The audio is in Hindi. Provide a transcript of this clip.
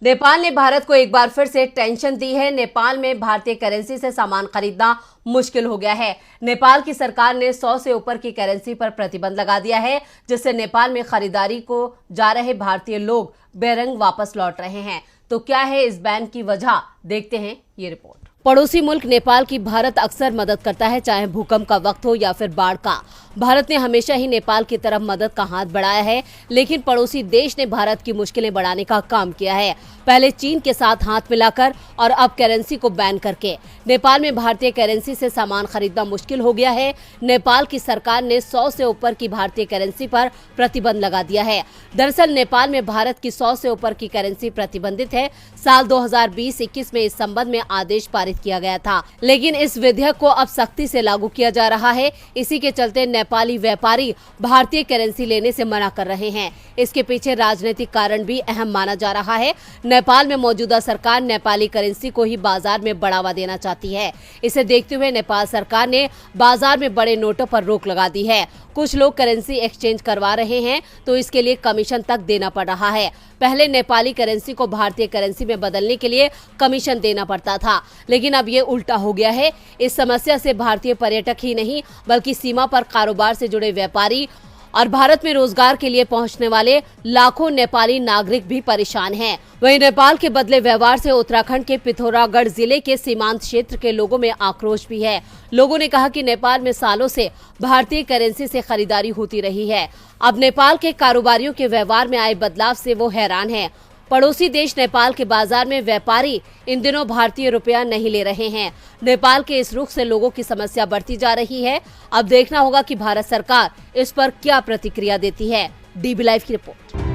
नेपाल ने भारत को एक बार फिर से टेंशन दी है। नेपाल में भारतीय करेंसी से सामान खरीदना मुश्किल हो गया है। नेपाल की सरकार ने 100 से ऊपर की करेंसी पर प्रतिबंध लगा दिया है, जिससे नेपाल में खरीदारी को जा रहे भारतीय लोग बेरंग वापस लौट रहे हैं। तो क्या है इस बैन की वजह, देखते हैं ये रिपोर्ट। पड़ोसी मुल्क नेपाल की भारत अक्सर मदद करता है, चाहे भूकंप का वक्त हो या फिर बाढ़ का। भारत ने हमेशा ही नेपाल की तरफ मदद का हाथ बढ़ाया है, लेकिन पड़ोसी देश ने भारत की मुश्किलें बढ़ाने का काम किया है। पहले चीन के साथ हाथ मिलाकर और अब करेंसी को बैन करके नेपाल में भारतीय करेंसी से सामान खरीदना मुश्किल हो गया है। नेपाल की सरकार ने 100 से ऊपर की भारतीय करेंसी पर प्रतिबंध लगा दिया है। दरअसल नेपाल में भारत की 100 से ऊपर की करेंसी प्रतिबंधित है। साल 2020-21 में इस संबंध में आदेश पारित किया गया था, लेकिन इस विधेयक को अब सख्ती से लागू किया जा रहा है। इसी के चलते नेपाली व्यापारी भारतीय करेंसी लेने से मना कर रहे हैं। इसके पीछे राजनीतिक कारण भी अहम माना जा रहा है। नेपाल में मौजूदा सरकार नेपाली करेंसी को ही बाजार में बढ़ावा देना चाहती है। इसे देखते हुए नेपाल सरकार ने बाजार में बड़े नोटों पर रोक लगा दी है। कुछ लोग करेंसी एक्सचेंज करवा रहे हैं, तो इसके लिए कमीशन तक देना पड़ रहा है। पहले नेपाली करेंसी को भारतीय करेंसी में बदलने के लिए कमीशन देना पड़ता था, लेकिन अब ये उल्टा हो गया है। इस समस्या से भारतीय पर्यटक ही नहीं, बल्कि सीमा पर कारोबार से जुड़े व्यापारी और भारत में रोजगार के लिए पहुंचने वाले लाखों नेपाली नागरिक भी परेशान हैं। वहीं नेपाल के बदले व्यवहार से उत्तराखंड के पिथौरागढ़ जिले के सीमांत क्षेत्र के लोगों में आक्रोश भी है। लोगों ने कहा कि नेपाल में सालों से भारतीय करेंसी से खरीदारी होती रही है। अब नेपाल के कारोबारियों के व्यवहार में आए बदलाव से वो हैरान हैं। पड़ोसी देश नेपाल के बाजार में व्यापारी इन दिनों भारतीय रुपया नहीं ले रहे हैं। नेपाल के इस रुख से लोगों की समस्या बढ़ती जा रही है। अब देखना होगा कि भारत सरकार इस पर क्या प्रतिक्रिया देती है। डीबी लाइव की रिपोर्ट।